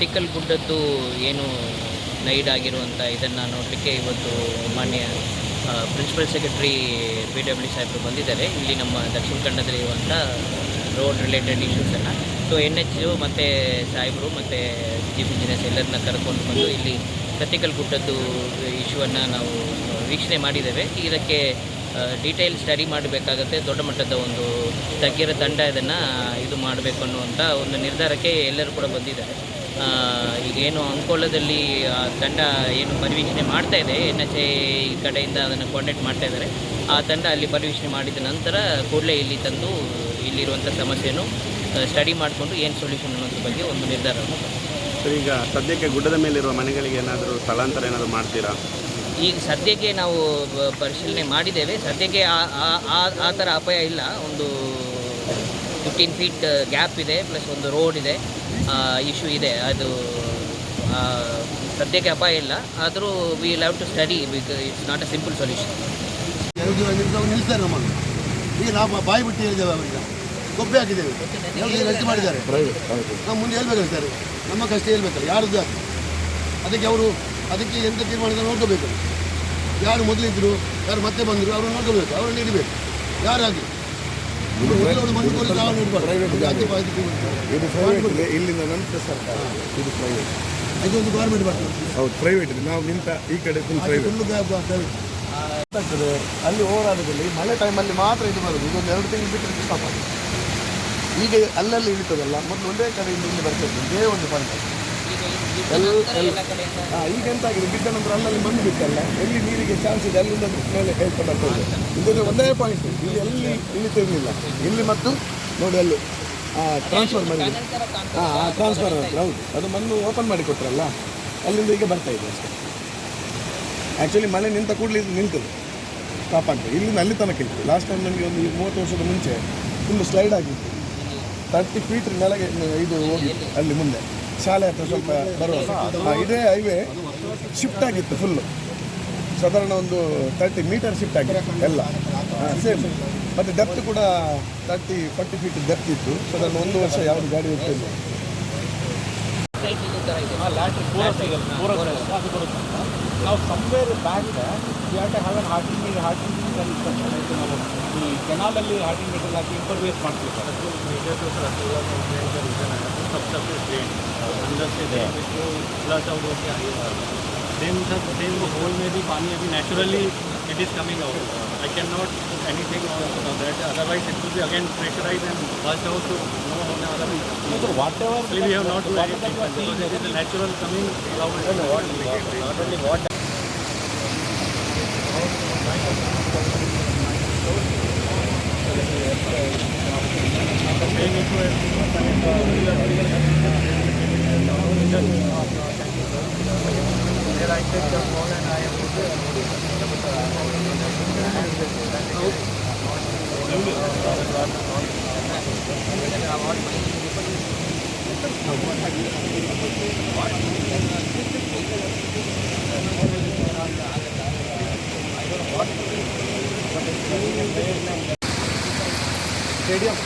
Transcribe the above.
ಕಟ್ಟಿಕಲ್ ಗುಡ್ಡದ್ದು ಏನು ನೈಡ್ ಆಗಿರುವಂಥ ಇದನ್ನು ನೋಡಲಿಕ್ಕೆ ಇವತ್ತು ಮಾನ್ಯ ಪ್ರಿನ್ಸಿಪಲ್ ಸೆಕ್ರೆಟರಿ PW ಸಾಹೇಬರು ಬಂದಿದ್ದಾರೆ. ಇಲ್ಲಿ ನಮ್ಮ ದಕ್ಷಿಣ ಕನ್ನಡದಲ್ಲಿರುವಂಥ ರೋಡ್ ರಿಲೇಟೆಡ್ ಇಶ್ಯೂಸನ್ನು NH ಮತ್ತು ಸಾಹೇಬರು ಮತ್ತು ಚೀಫ್ ಇಂಜಿನಿಯರ್ಸ್ ಎಲ್ಲರನ್ನ ಕರ್ಕೊಂಡು ಬಂದು ಇಲ್ಲಿ ಕಟ್ಟಿಕಲ್ ಗುಡ್ಡದ್ದು ಇಶ್ಯೂವನ್ನು ನಾವು ವೀಕ್ಷಣೆ ಮಾಡಿದ್ದೇವೆ. ಇದಕ್ಕೆ ಡೀಟೇಲ್ ಸ್ಟಡಿ ಮಾಡಬೇಕಾಗತ್ತೆ. ದೊಡ್ಡ ಮಟ್ಟದ ಒಂದು ತಜ್ಞರ ತಂಡ ಇದನ್ನು ಇದು ಮಾಡಬೇಕು ಅನ್ನುವಂಥ ಒಂದು ನಿರ್ಧಾರಕ್ಕೆ ಎಲ್ಲರೂ ಕೂಡ ಬಂದಿದ್ದಾರೆ. ಈಗೇನು ಅಂಕೋಲದಲ್ಲಿ ತಂಡ ಏನು ಪರಿವೀಕ್ಷಣೆ ಮಾಡ್ತಾ ಇದೆ, NHAI ಕಡೆಯಿಂದ ಅದನ್ನು ಕಾಂಟ್ಯಾಕ್ಟ್ ಮಾಡ್ತಾ ಇದ್ದಾರೆ. ಆ ತಂಡ ಅಲ್ಲಿ ಪರಿವೀಕ್ಷಣೆ ಮಾಡಿದ ನಂತರ ಕೂಡಲೇ ಇಲ್ಲಿ ತಂದು ಇಲ್ಲಿರುವಂಥ ಸಮಸ್ಯೆಯನ್ನು ಸ್ಟಡಿ ಮಾಡಿಕೊಂಡು ಏನು ಸೊಲ್ಯೂಷನ್ ಅನ್ನೋದ್ರ ಬಗ್ಗೆ ಒಂದು ನಿರ್ಧಾರವನ್ನು. ಸರ್, ಈಗ ಸದ್ಯಕ್ಕೆ ಗುಡ್ಡದ ಮೇಲಿರುವ ಮನೆಗಳಿಗೆ ಏನಾದರೂ ಸ್ಥಳಾಂತರ ಏನಾದರೂ ಮಾಡ್ತೀರಾ? ಈಗ ಸದ್ಯಕ್ಕೆ ನಾವು ಪರಿಶೀಲನೆ ಮಾಡಿದ್ದೇವೆ. ಸದ್ಯಕ್ಕೆ ಆ ಥರ ಅಪಾಯ ಇಲ್ಲ. ಒಂದು 15 ಫೀಟ್ ಗ್ಯಾಪ್ ಇದೆ, ಪ್ಲಸ್ ಒಂದು ರೋಡ್ ಇದೆ, ಇಶ್ಯೂ ಇದೆ. ಅದು ಸದ್ಯಕ್ಕೆ ಅಪಾಯ ಇಲ್ಲ. ಆದರೂ we have to study, it's not a simple solution. ನಿಲ್ಲಿಸ್ತಾರೆ ನಮ್ಮನ್ನು. ಈಗ ನಾವು ಬಾಯಿ ಬಿಟ್ಟು ಹೇಳಿದ್ದೇವೆ, ಅವರಿಗೆ ಕೊಬ್ಬೆ ಹಾಕಿದ್ದೇವೆ, ರದ್ದು ಮಾಡಿದ್ದಾರೆ. ನಾವು ಮುಂದೆ ಹೇಳ್ಬೇಕಾಗ್ತಾರೆ, ನಮ್ಮ ಕಷ್ಟ ಹೇಳ್ಬೇಕಲ್ಲ, ಯಾರದ್ದು ಅದಕ್ಕೆ ಎಂಥ ತೀರ್ಮಾನ ನೋಡ್ಕೋಬೇಕು. ಯಾರು ಮೊದಲಿದ್ದರು, ಯಾರು ಮತ್ತೆ ಬಂದರು, ಅವ್ರನ್ನ ನೋಡ್ಕೋಬೇಕು, ಅವ್ರನ್ನ ನೀಡಬೇಕು. ಯಾರಾಗಿ ಮಣ್ಣು ನಾವು ಇಲ್ಲಿಂದ ನಂತರ ಸರ್ಕಾರ ಇದು ಪ್ರೈವೇಟ್, ಇದೊಂದು ಗೌರ್ಮೆಂಟ್ ಬರ್ತದೆ. ಹೌದು, ಪ್ರೈವೇಟ್. ನಾವು ನಿಂತ ಈ ಕಡೆ ಫುಲ್ ಪ್ರೈವೇಟ್ ಆಗ್ತದೆ. ಅಲ್ಲಿ ಓವರಾಲದಲ್ಲಿ ಮಳೆ ಟೈಮಲ್ಲಿ ಮಾತ್ರ ಇದು ಬರೋದು. ಇದೊಂದು 2 ತಿಂಗಳು ಬಿಟ್ಟರೆ ಸ್ಟಾಪ್ ಆಗಿದೆ. ಈಗ ಅಲ್ಲಲ್ಲಿ ಇಳಿತದಲ್ಲ, ಮೊದಲು ಒಂದೇ ಕಡೆಯಿಂದ ಇಲ್ಲಿ ಬರ್ತದೆ. ಇದೇ ಒಂದು ಪಾಯಿಂಟ್ ಈಗ ಎಂತಾಗಿದೆ, ಬಿದ್ದ ನಂತರ ಅಲ್ಲಲ್ಲಿ ಮಣ್ಣು ಬಿಟ್ಟಲ್ಲ, ಎಲ್ಲಿ ನೀರಿಗೆ ಚಾನ್ಸ್ ಇದೆ ಅಲ್ಲಿಂದ ಮೇಲೆ ಹೇಳ್ತಾ ಬರ್ತದೆ. ಇದೊಂದು ಒಂದೇ ಪಾಯಿಂಟ್. ಇಲ್ಲಿ ಎಲ್ಲಿ ಇಳಿತಿರಲಿಲ್ಲ, ಇಲ್ಲಿ ಮತ್ತು ನೋಡಿ ಅಲ್ಲಿ ಟ್ರಾನ್ಸ್ಫರ್ ಮಾಡಿದೆ. ಟ್ರಾನ್ಸ್ಫರ್ ಹೌದು, ಅದು ಮಣ್ಣು ಓಪನ್ ಮಾಡಿ ಕೊಟ್ಟರಲ್ಲ, ಅಲ್ಲಿಂದ ಈಗ ಬರ್ತಾ ಇದೆ ಅಷ್ಟೇ. ಆ್ಯಕ್ಚುಲಿ ಮಳೆ ನಿಂತ ಕೂಡಲೇ ಇದು ನಿಂತದೆ, ಸ್ಟಾಪ್ ಆಗ್ತದೆ. ಇಲ್ಲಿಂದ ಅಲ್ಲಿ ತನಕ ಇತ್ತು. ಲಾಸ್ಟ್ ಟೈಮ್ ನನಗೆ ಒಂದು 30 ವರ್ಷದ ಮುಂಚೆ ಫುಲ್ ಸ್ಲೈಡ್ ಆಗಿತ್ತು. 30 ಫೀಟ್ ನೆಲಗೆ ಇದು ಹೋಗಿತ್ತು. ಅಲ್ಲಿ ಮುಂದೆ ಶಾಲೆ ಹತ್ರ ಸ್ವಲ್ಪ ಬರುವಾಗ ಇದೇ ಹೈವೇ ಶಿಫ್ಟ್ ಆಗಿತ್ತು ಫುಲ್ಲು. ಸಾಧಾರಣ ಒಂದು 30 ಮೀಟರ್ ಶಿಫ್ಟ್ ಆಗಿತ್ತು ಎಲ್ಲ ಸೇಮ್. ಮತ್ತು ಡೆಪ್ತ್ ಕೂಡ 30-40 ಫೀಟ್ ಡೆಪ್ತ್ ಇತ್ತು. ಸಾಧಾರಣ 1 ವರ್ಷ ಯಾವುದು ಗಾಡಿ ಹೋಗ್ತಿಲ್ಲ. ನಾವು somewhere back we have to have an halting meter ನಾವು ಈ ಕೆನಾಲಲ್ಲಿ ಹಾರ್ಟಿಂಗ್ ಮೀಟರ್ ಹಾಕಿ ಇಂಟರ್ವೇಸ್ ಮಾಡ್ತೀವಿ ಸರ್. अंदर से इसको फ्लश आउट होकर आगे सेम होल में भी पानी अभी naturally it is coming out. I can not anything on that, otherwise it will be again pressurise and bust out to no होने वाला भी. Sir whatever we have not do anything because it is a natural coming out. I take the phone and I am stadium.